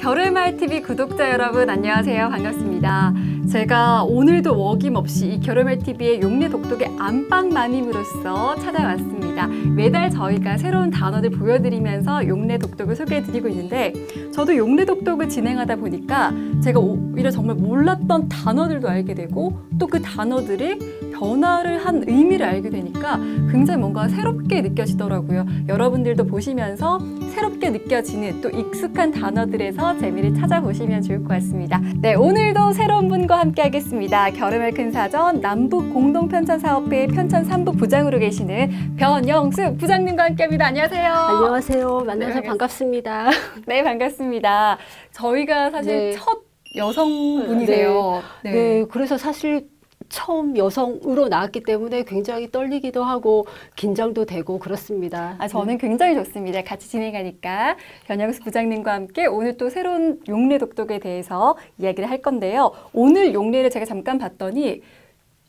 겨울말 TV 구독자 여러분 안녕하세요. 반갑습니다. 제가 오늘도 어김없이 이 겨울말TV의 용례 독독의 안방 마님으로서 찾아왔습니다. 매달 저희가 새로운 단어들 보여드리면서 용례 독독을 소개해드리고 있는데 저도 용례 독독을 진행하다 보니까 제가 오히려 정말 몰랐던 단어들도 알게 되고 또 그 단어들이 변화를 한 의미를 알게 되니까 굉장히 뭔가 새롭게 느껴지더라고요. 여러분들도 보시면서 새롭게 느껴지는 또 익숙한 단어들에서 재미를 찾아보시면 좋을 것 같습니다. 네, 오늘도 새로운 분과 함께 하겠습니다. 겨울말 큰 사전 남북공동편찬사업회 편찬 3부 부장으로 계시는 변영숙 부장님과 함께합니다. 안녕하세요. 안녕하세요. 만나서 반갑습니다. 네, 반갑습니다. 저희가 사실 첫 여성분이세요. 네, 그래서 사실 처음 여성으로 나왔기 때문에 굉장히 떨리기도 하고 긴장도 되고 그렇습니다. 저는 굉장히 좋습니다. 같이 진행하니까. 변영숙 부장님과 함께 오늘 또 새로운 용례 독독에 대해서 이야기를 할 건데요. 오늘 용례를 제가 잠깐 봤더니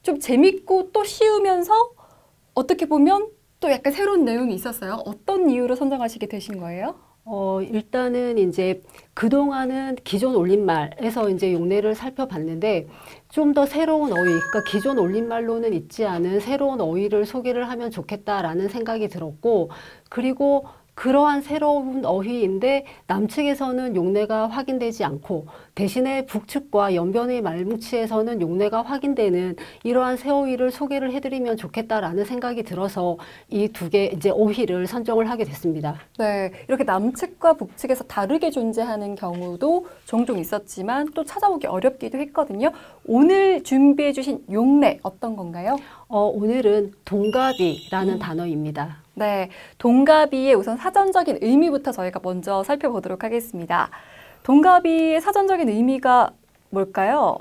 좀 재밌고 또 쉬우면서 어떻게 보면 또 약간 새로운 내용이 있었어요. 어떤 이유로 선정하시게 되신 거예요? 일단은 이제 그동안은 기존 올림말에서 이제 용례를 살펴봤는데 좀 더 새로운 어휘, 그러니까 기존 올림말로는 있지 않은 새로운 어휘를 소개를 하면 좋겠다라는 생각이 들었고, 그리고 그러한 새로운 어휘인데 남측에서는 용례가 확인되지 않고 대신에 북측과 연변의 말뭉치에서는 용례가 확인되는 이러한 새 어휘를 소개를 해드리면 좋겠다라는 생각이 들어서 이 두 개 이제 어휘를 선정을 하게 됐습니다. 네, 이렇게 남측과 북측에서 다르게 존재하는 경우도 종종 있었지만 또 찾아보기 어렵기도 했거든요. 오늘 준비해 주신 용례 어떤 건가요? 오늘은 동갑이라는 단어입니다. 네, 동갑이의 우선 사전적인 의미부터 저희가 먼저 살펴보도록 하겠습니다. 동갑이의 사전적인 의미가 뭘까요?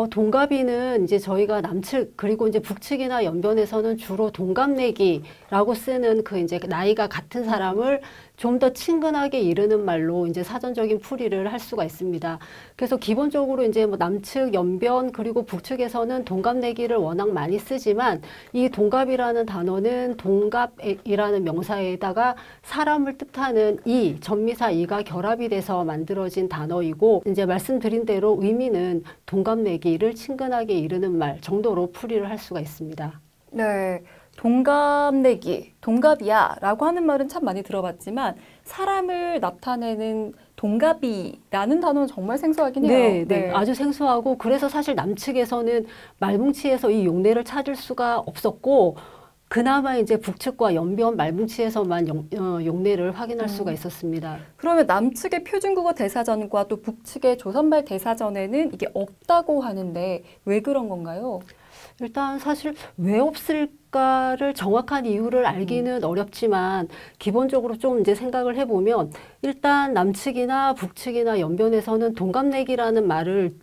동갑이는 이제 저희가 남측 그리고 이제 북측이나 연변에서는 주로 동갑내기라고 쓰는 그 이제 나이가 같은 사람을 좀 더 친근하게 이르는 말로 이제 사전적인 풀이를 할 수가 있습니다. 그래서 기본적으로 이제 뭐 남측, 연변 그리고 북측에서는 동갑내기를 워낙 많이 쓰지만 이 동갑이라는 단어는 동갑이라는 명사에다가 사람을 뜻하는 이, 전미사 이가 결합이 돼서 만들어진 단어이고 이제 말씀드린 대로 의미는 동갑내기를 친근하게 이르는 말 정도로 풀이를 할 수가 있습니다. 네. 동갑내기, 동갑이야 라고 하는 말은 참 많이 들어봤지만 사람을 나타내는 동갑이라는 단어는 정말 생소하긴 해요. 네, 아주 생소하고 그래서 사실 남측에서는 말뭉치에서 이 용례를 찾을 수가 없었고 그나마 이제 북측과 연변 말뭉치에서만 용례를 확인할 수가 있었습니다. 그러면 남측의 표준국어 대사전과 또 북측의 조선말 대사전에는 이게 없다고 하는데 왜 그런 건가요? 일단 사실 왜 없을까를 정확한 이유를 알기는 어렵지만 기본적으로 좀 이제 생각을 해보면 일단 남측이나 북측이나 연변에서는 동갑내기라는 말을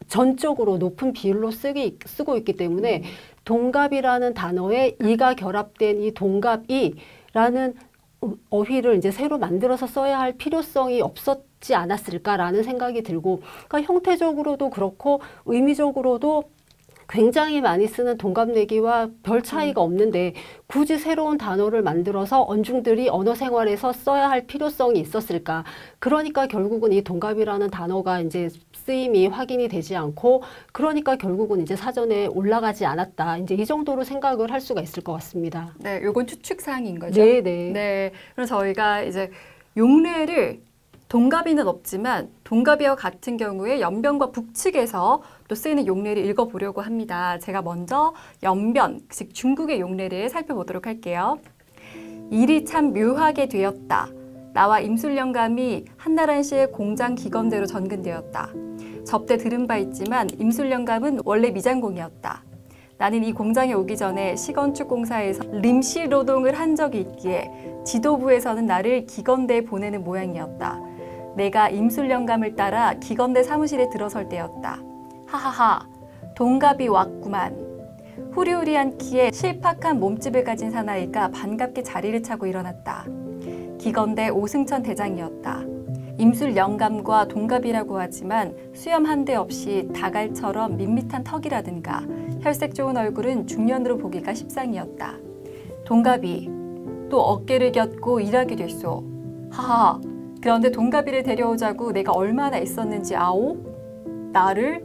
전적으로 높은 비율로 쓰고 있기 때문에 동갑이라는 단어에 이가 결합된 이 동갑이라는 어휘를 이제 새로 만들어서 써야 할 필요성이 없었지 않았을까라는 생각이 들고, 그러니까 형태적으로도 그렇고 의미적으로도 굉장히 많이 쓰는 동갑내기와 별 차이가 없는데 굳이 새로운 단어를 만들어서 언중들이 언어 생활에서 써야 할 필요성이 있었을까? 그러니까 결국은 이 동갑이라는 단어가 이제 쓰임이 확인이 되지 않고 그러니까 결국은 이제 사전에 올라가지 않았다. 이제 이 정도로 생각을 할 수가 있을 것 같습니다. 네, 요건 추측사항인 거죠? 네. 그럼 저희가 이제 용례를 동갑이는 없지만 동갑이와 같은 경우에 연변과 북측에서 또 쓰이는 용례를 읽어보려고 합니다. 제가 먼저 연변, 즉 중국의 용례를 살펴보도록 할게요. 일이 참 묘하게 되었다. 나와 임술영감이 한나란 씨의 공장 기검대로 전근되었다. 접대 들은 바 있지만 임술영감은 원래 미장공이었다. 나는 이 공장에 오기 전에 시건축 공사에서 림시 노동을 한 적이 있기에 지도부에서는 나를 기검대에 보내는 모양이었다. 내가 임술영감을 따라 기검대 사무실에 들어설 때였다. 하하하, 동갑이 왔구만. 후리후리한 키에 실팍한 몸집을 가진 사나이가 반갑게 자리를 차고 일어났다. 기검대 오승천 대장이었다. 임술영감과 동갑이라고 하지만 수염 한 대 없이 다갈처럼 밋밋한 턱이라든가 혈색 좋은 얼굴은 중년으로 보기가 십상이었다. 동갑이 또 어깨를 곁고 일하게 됐소. 하하, 그런데 동갑이를 데려오자고 내가 얼마나 애썼는지 아오? 나를?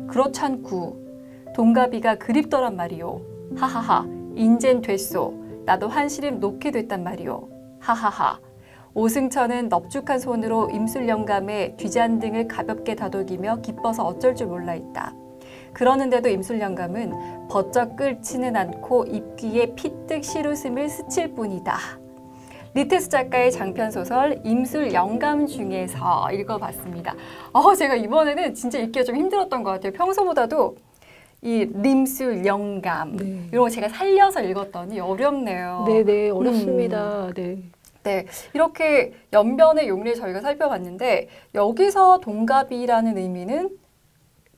그렇잖구. 동갑이가 그립더란 말이오. 하하하. 인젠 됐소. 나도 한시름 놓게 됐단 말이오. 하하하. 오승천은 넙죽한 손으로 임술 영감의 뒤잔등을 가볍게 다독이며 기뻐서 어쩔 줄 몰라 있다. 그러는데도 임술 영감은 버쩍 끓지는 않고 입귀에 피뜩 실웃음을 스칠 뿐이다. 리테스 작가의 장편소설 임술 영감 중에서 읽어봤습니다. 제가 이번에는 진짜 읽기가 좀 힘들었던 것 같아요. 평소보다도 이 림술 영감 이런 거 제가 살려서 읽었더니 어렵네요. 네네, 어렵습니다. 네. 네, 이렇게 연변의 용례 저희가 살펴봤는데 여기서 동갑이라는 의미는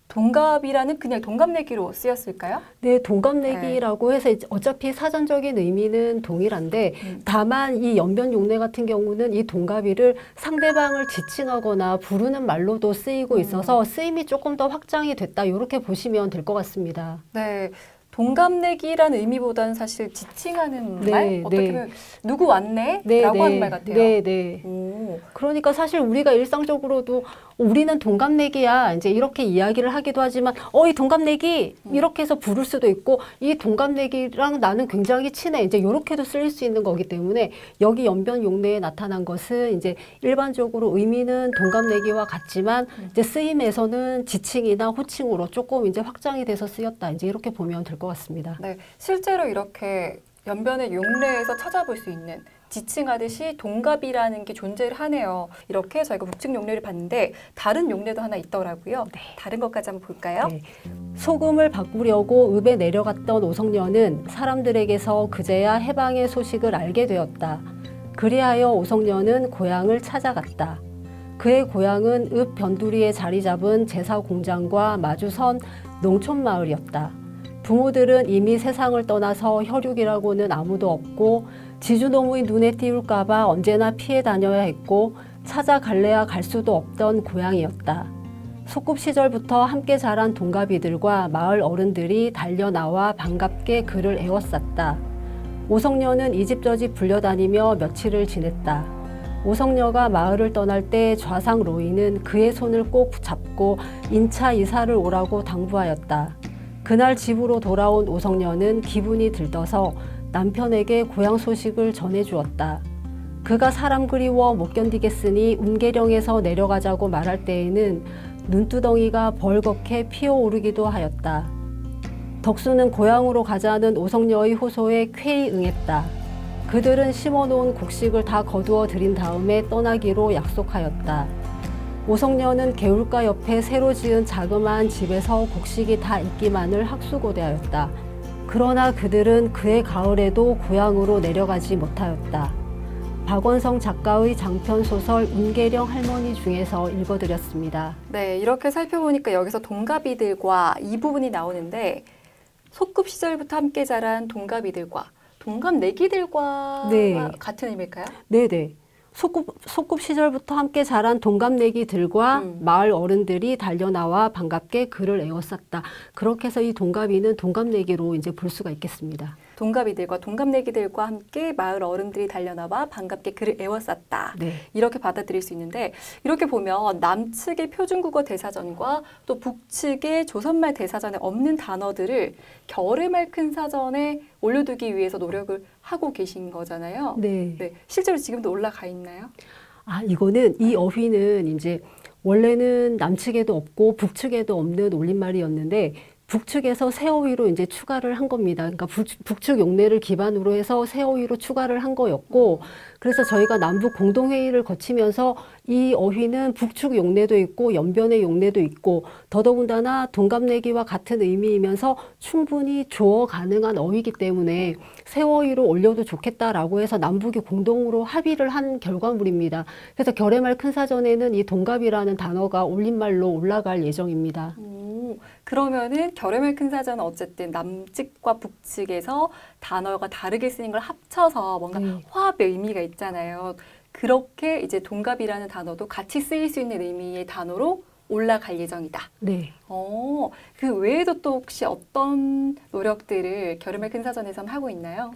동갑이라는 그냥 동갑내기로 쓰였을까요? 네, 동갑내기라고 해서 어차피 사전적인 의미는 동일한데 다만 이 연변 용례 같은 경우는 이 동갑이를 상대방을 지칭하거나 부르는 말로도 쓰이고 있어서 쓰임이 조금 더 확장이 됐다 이렇게 보시면 될 것 같습니다. 네. 동갑내기라는 의미보다는 사실 지칭하는 네, 말? 어떻게 보면 누구 왔네? 네, 라고 네, 하는 말 같아요. 네, 네. 오. 그러니까 사실 우리가 일상적으로도 우리는 동갑내기야 이제 이렇게 이야기를 하기도 하지만 이 동갑내기 이렇게 해서 부를 수도 있고 이 동갑내기랑 나는 굉장히 친해 이제 이렇게도 쓰일 수 있는 거기 때문에 여기 연변 용례에 나타난 것은 이제 일반적으로 의미는 동갑내기와 같지만 이제 쓰임에서는 지칭이나 호칭으로 조금 이제 확장이 돼서 쓰였다 이제 이렇게 보면 될 것 같습니다. 네, 실제로 이렇게 연변의 용례에서 찾아볼 수 있는 지칭하듯이 동갑이라는 게 존재를 하네요. 이렇게 저희가 북측 용례를 봤는데 다른 용례도 하나 있더라고요. 네. 다른 것까지 한번 볼까요? 네. 소금을 바꾸려고 읍에 내려갔던 오성녀는 사람들에게서 그제야 해방의 소식을 알게 되었다. 그리하여 오성녀는 고향을 찾아갔다. 그의 고향은 읍 변두리에 자리 잡은 제사 공장과 마주선 농촌 마을이었다. 부모들은 이미 세상을 떠나서 혈육이라고는 아무도 없고 지주노무의 눈에 띄울까봐 언제나 피해 다녀야 했고 찾아갈래야 갈 수도 없던 고향이었다. 소꿉 시절부터 함께 자란 동갑이들과 마을 어른들이 달려나와 반갑게 그를 애워쌌다. 오성녀는 이 집 저 집 불려다니며 며칠을 지냈다. 오성녀가 마을을 떠날 때 좌상 로이는 그의 손을 꼭 잡고 인차 이사를 오라고 당부하였다. 그날 집으로 돌아온 오성녀는 기분이 들떠서 남편에게 고향 소식을 전해주었다. 그가 사람 그리워 못 견디겠으니 운계령에서 내려가자고 말할 때에는 눈두덩이가 벌겋게 피어오르기도 하였다. 덕수는 고향으로 가자는 오성녀의 호소에 쾌히 응했다. 그들은 심어놓은 곡식을 다 거두어 들인 다음에 떠나기로 약속하였다. 오성녀는 개울가 옆에 새로 지은 자그마한 집에서 곡식이 다 익기만을 학수고대하였다. 그러나 그들은 그해 가을에도 고향으로 내려가지 못하였다. 박원성 작가의 장편 소설 운계령 할머니 중에서 읽어드렸습니다. 네, 이렇게 살펴보니까 여기서 동갑이들과 이 부분이 나오는데 소꿉 시절부터 함께 자란 동갑이들과 동갑내기들과 네. 같은 의미일까요? 네네. 소꿉 시절부터 함께 자란 동갑내기들과 마을 어른들이 달려나와 반갑게 그를 애워쌌다. 그렇게 해서 이 동갑이는 동갑내기로 이제 볼 수가 있겠습니다. 동갑이들과 동갑내기들과 함께 마을 어른들이 달려나와 반갑게 그를 애워쌌다. 네. 이렇게 받아들일 수 있는데 이렇게 보면 남측의 표준국어 대사전과 또 북측의 조선말 대사전에 없는 단어들을 겨울의 큰 사전에 올려두기 위해서 노력을 하고 계신 거잖아요. 네. 네. 실제로 지금도 올라가 있나요? 이거는 이 어휘는 이제 원래는 남측에도 없고 북측에도 없는 올림말이었는데 북측에서 새 어휘로 이제 추가를 한 겁니다. 그러니까 북측 용례를 기반으로 해서 새 어휘로 추가를 한 거였고, 그래서 저희가 남북 공동회의를 거치면서 이 어휘는 북측 용례도 있고 연변의 용례도 있고 더더군다나 동갑내기와 같은 의미이면서 충분히 조어 가능한 어휘이기 때문에 새 어휘로 올려도 좋겠다라고 해서 남북이 공동으로 합의를 한 결과물입니다. 그래서 결의말 큰사전에는 이 동갑이라는 단어가 올림말로 올라갈 예정입니다. 그러면은 결의말 큰사전은 어쨌든 남측과 북측에서 단어가 다르게 쓰인 걸 합쳐서 뭔가 화합의 의미가 있잖아요. 그렇게 이제 동갑이라는 단어도 같이 쓰일 수 있는 의미의 단어로 올라갈 예정이다. 네. 그 외에도 또 혹시 어떤 노력들을 결의말 큰사전에서는 하고 있나요?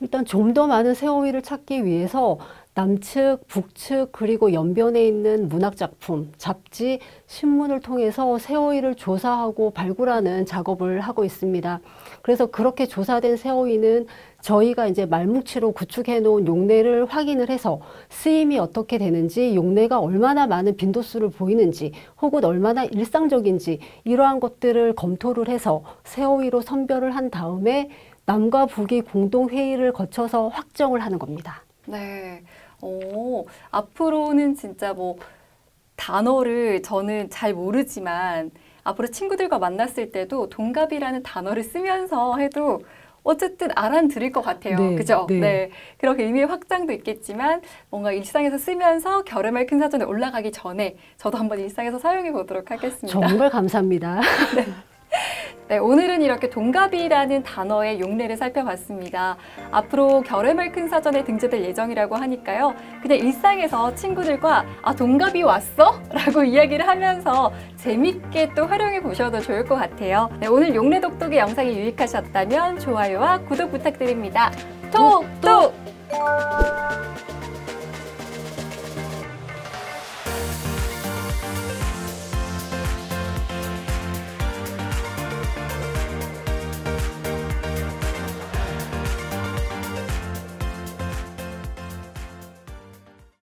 일단 좀 더 많은 새 어휘를 찾기 위해서 남측, 북측, 그리고 연변에 있는 문학작품, 잡지, 신문을 통해서 새어휘를 조사하고 발굴하는 작업을 하고 있습니다. 그래서 그렇게 조사된 새어휘는 저희가 이제 말뭉치로 구축해 놓은 용례를 확인을 해서 쓰임이 어떻게 되는지, 용례가 얼마나 많은 빈도수를 보이는지, 혹은 얼마나 일상적인지 이러한 것들을 검토를 해서 새어휘로 선별을 한 다음에 남과 북이 공동회의를 거쳐서 확정을 하는 겁니다. 네. 앞으로는 진짜 뭐 단어를 저는 잘 모르지만 앞으로 친구들과 만났을 때도 동갑이라는 단어를 쓰면서 해도 어쨌든 알아들을 것 같아요. 네, 그죠? 네. 네. 그렇게 의미의 확장도 있겠지만 뭔가 일상에서 쓰면서 결의말 큰 사전에 올라가기 전에 저도 한번 일상에서 사용해 보도록 하겠습니다. 정말 감사합니다. 네, 오늘은 이렇게 동갑이라는 단어의 용례를 살펴봤습니다. 앞으로 결의말 큰 사전에 등재될 예정이라고 하니까요. 그냥 일상에서 친구들과 동갑이 왔어? 라고 이야기를 하면서 재밌게 또 활용해 보셔도 좋을 것 같아요. 네, 오늘 용례 독독의 영상이 유익하셨다면 좋아요와 구독 부탁드립니다. 톡톡!